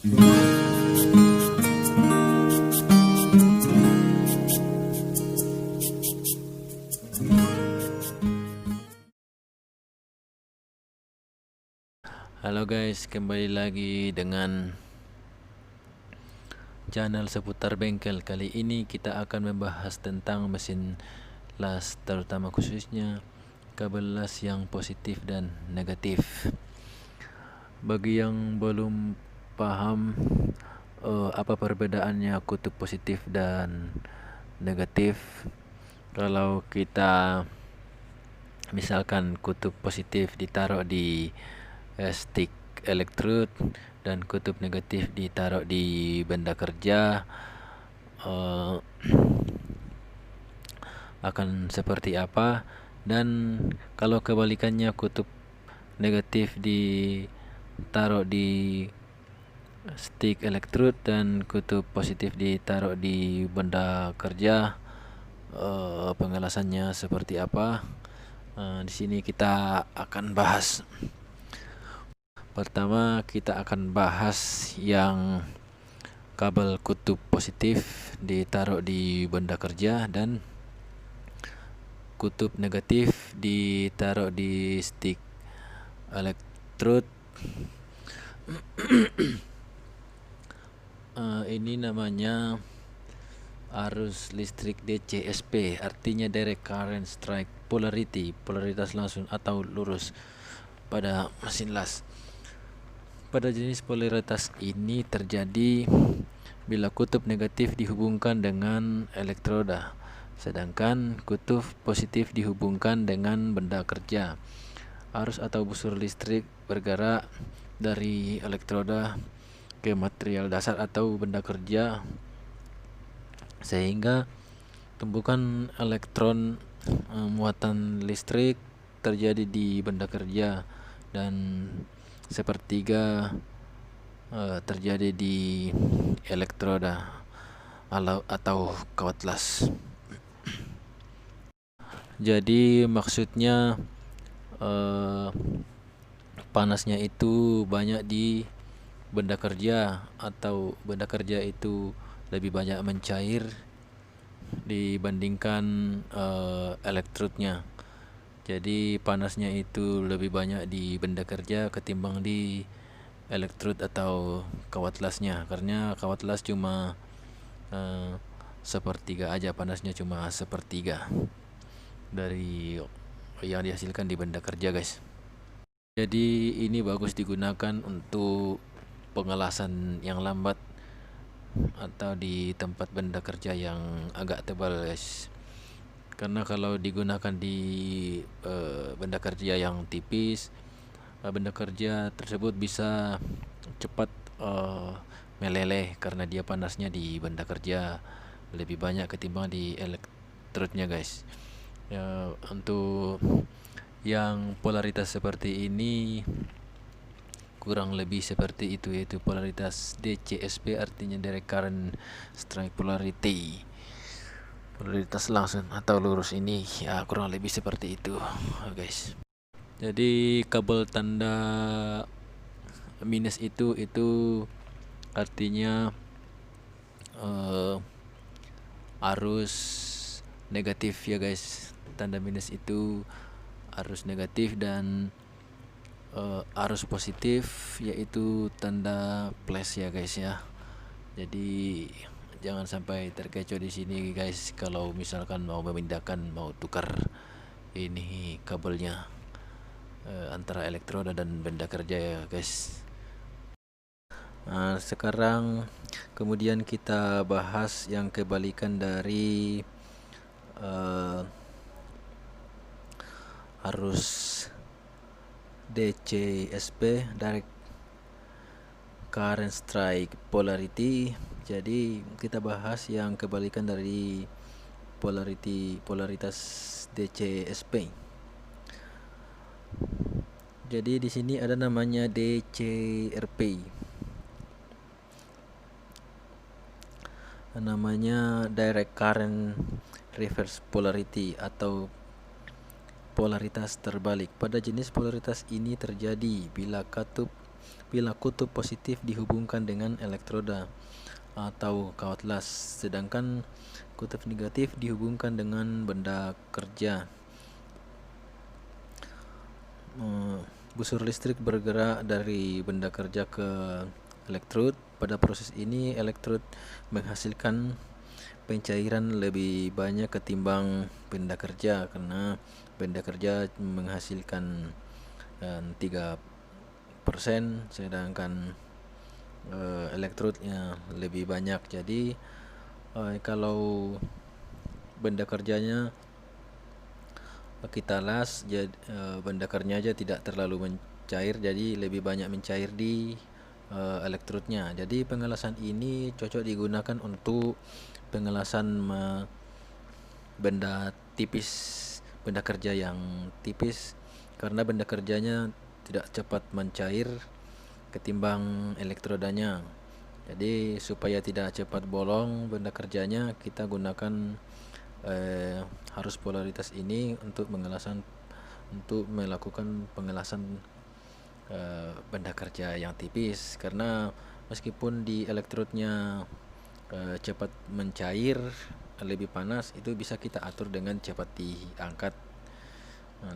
Halo guys, kembali lagi dengan channel seputar bengkel. Kali ini kita akan membahas tentang mesin las, terutama khususnya kabel las yang positif dan negatif. Bagi yang belum paham apa perbedaannya kutub positif dan negatif, kalau kita misalkan kutub positif ditaruh di stick elektrod dan kutub negatif ditaruh di benda kerja, akan seperti apa. Dan kalau kebalikannya, kutub negatif ditaruh di stick elektrod dan kutub positif ditaruh di benda kerja, pengelasannya seperti apa. Di sini kita akan bahas. Pertama kita akan bahas yang kabel kutub positif ditaruh di benda kerja dan kutub negatif ditaruh di stick elektrod. Ini namanya arus listrik DCSP, artinya direct current strike polarity, polaritas langsung atau lurus pada mesin las. Pada jenis polaritas ini terjadi bila kutub negatif dihubungkan dengan elektroda, sedangkan kutub positif dihubungkan dengan benda kerja. Arus atau busur listrik bergerak dari elektroda ke material dasar atau benda kerja, sehingga tumpukan elektron muatan listrik terjadi di benda kerja dan sepertiga terjadi di elektroda atau kawat las. Jadi maksudnya panasnya itu banyak di benda kerja, atau benda kerja itu lebih banyak mencair dibandingkan elektrodnya. Jadi panasnya itu lebih banyak di benda kerja ketimbang di elektrod atau kawat lasnya, karena kawat las cuma sepertiga aja, panasnya cuma sepertiga dari yang dihasilkan di benda kerja, guys. Jadi ini bagus digunakan untuk pengelasan yang lambat atau di tempat benda kerja yang agak tebal, guys. Karena kalau digunakan di benda kerja yang tipis, benda kerja tersebut bisa cepat meleleh karena dia panasnya di benda kerja lebih banyak ketimbang di elektrodnya, guys. Untuk yang polaritas seperti ini kurang lebih seperti itu, yaitu polaritas DCSP, artinya direct current strike polarity, polaritas langsung atau lurus. Ini ya kurang lebih seperti itu, guys. Jadi kabel tanda minus itu artinya arus negatif ya, guys. Tanda minus itu arus negatif, dan arus positif yaitu tanda plus ya, guys ya. Jadi jangan sampai terkecoh di sini, guys, kalau misalkan mau memindahkan, mau tukar ini kabelnya antara elektroda dan benda kerja ya, guys. Sekarang kemudian kita bahas yang kebalikan dari arus DCSP, direct current strike polarity. Jadi kita bahas yang kebalikan dari polaritas DCSP. Jadi di sini ada namanya DCRP, namanya direct current reverse polarity atau polaritas terbalik. Pada jenis polaritas ini terjadi bila kutub bila kutub positif dihubungkan dengan elektroda atau kawat las, sedangkan kutub negatif dihubungkan dengan benda kerja. Busur listrik bergerak dari benda kerja ke elektrod. Pada proses ini elektrod menghasilkan pencairan lebih banyak ketimbang benda kerja, karena benda kerja menghasilkan 3%, sedangkan elektrodnya lebih banyak. Jadi kalau benda kerjanya kita las, benda kerja aja tidak terlalu mencair, jadi lebih banyak mencair di elektrodnya. Jadi pengelasan ini cocok digunakan untuk pengelasan benda tipis, benda kerja yang tipis, karena benda kerjanya tidak cepat mencair ketimbang elektrodanya. Jadi supaya tidak cepat bolong benda kerjanya, kita gunakan arus polaritas ini untuk melakukan pengelasan benda kerja yang tipis, karena meskipun di elektrodnya cepat mencair, lebih panas, itu bisa kita atur dengan cepat diangkat,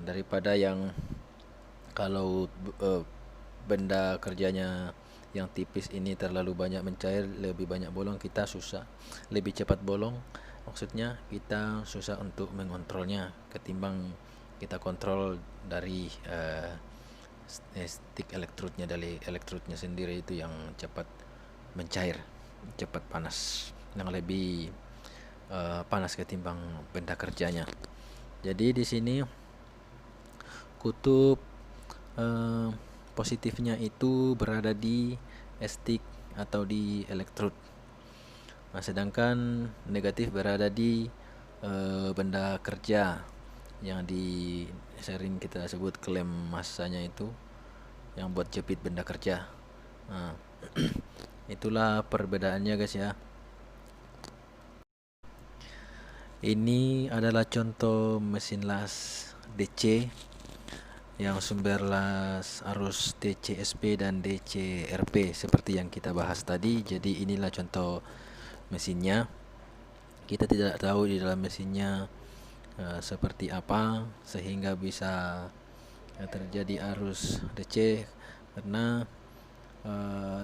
daripada yang kalau benda kerjanya yang tipis ini terlalu banyak mencair, lebih banyak bolong, kita susah, lebih cepat bolong, maksudnya kita susah untuk mengontrolnya ketimbang kita kontrol dari stick elektrodnya, dari elektrodnya sendiri itu yang cepat mencair, cepat panas, yang lebih panas ketimbang benda kerjanya. Jadi di sini kutub positifnya itu berada di stick atau di elektrod. Sedangkan negatif berada di benda kerja yang sering kita sebut klem masanya itu, yang buat jepit benda kerja. Itulah perbedaannya guys ya. Ini adalah contoh mesin las DC yang sumber las arus DCSP dan DCRP seperti yang kita bahas tadi. Jadi inilah contoh mesinnya. Kita tidak tahu di dalam mesinnya seperti apa sehingga bisa terjadi arus DC, karena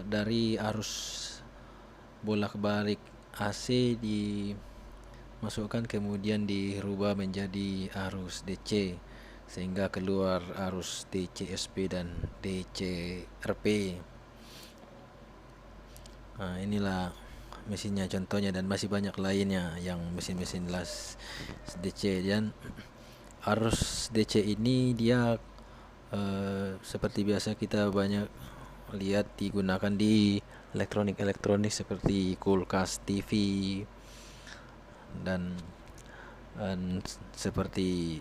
dari arus bolak-balik AC dimasukkan kemudian dirubah menjadi arus DC sehingga keluar arus DCSP dan DCRP. Inilah mesinnya contohnya, dan masih banyak lainnya yang mesin-mesin las DC. Dan arus DC ini dia seperti biasa kita banyak lihat digunakan di elektronik seperti kulkas, TV, dan seperti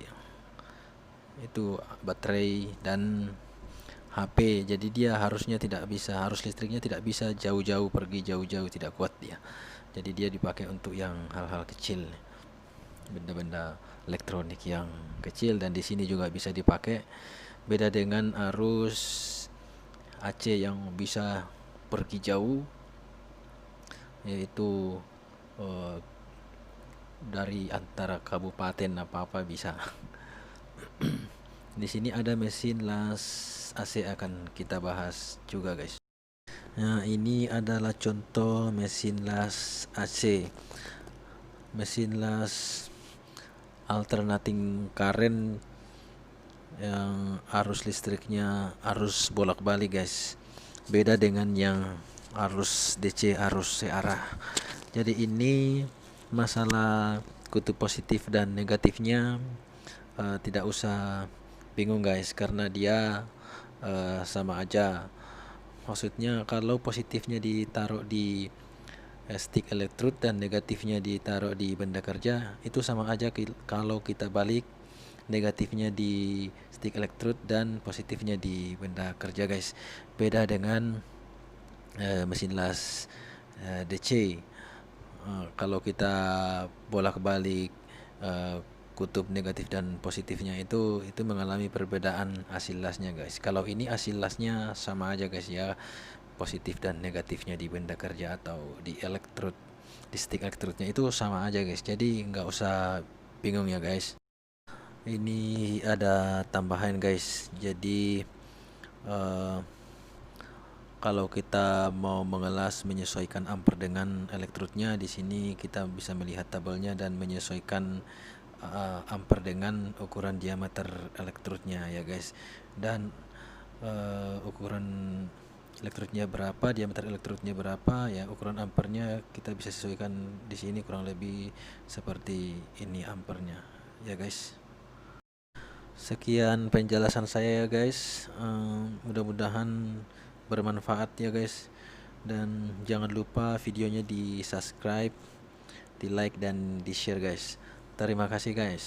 itu baterai dan HP. Jadi dia harusnya tidak bisa, arus listriknya tidak bisa pergi jauh-jauh, tidak kuat dia. Jadi dia dipakai untuk yang hal-hal kecil, benda-benda elektronik yang kecil, dan di sini juga bisa dipakai. Beda dengan arus AC yang bisa pergi jauh, yaitu dari antara kabupaten apa-apa bisa. Di sini ada mesin las AC akan kita bahas juga guys. Nah, ini adalah contoh mesin las AC. Mesin las alternating current yang arus listriknya arus bolak-balik guys. Beda dengan yang arus DC, arus searah. Jadi ini masalah kutub positif dan negatifnya tidak usah bingung guys, karena dia sama aja. Maksudnya kalau positifnya ditaruh di stick elektrod dan negatifnya ditaruh di benda kerja, itu sama aja kalau kita balik negatifnya di stick elektrod dan positifnya di benda kerja guys. Beda dengan mesin las DC. Kalau kita bolak-balik kutub negatif dan positifnya itu mengalami perbedaan hasil lasnya guys. Kalau ini hasil lasnya sama aja guys ya, positif dan negatifnya di benda kerja atau di elektrod, di stick elektrodnya itu sama aja guys, jadi nggak usah bingung ya guys. Ini ada tambahan guys, jadi eh, kalau kita mau mengelas menyesuaikan ampere dengan elektrodnya, di sini kita bisa melihat tabelnya dan menyesuaikan ampere dengan ukuran diameter elektrodnya ya guys. Dan ukuran elektrodnya berapa, diameter elektrodnya berapa, ya ukuran ampernya kita bisa sesuaikan di sini, kurang lebih seperti ini ampernya ya guys. Sekian penjelasan saya ya guys. Mudah-mudahan bermanfaat ya guys. Dan jangan lupa videonya di subscribe, di like dan di share guys. Terima kasih guys.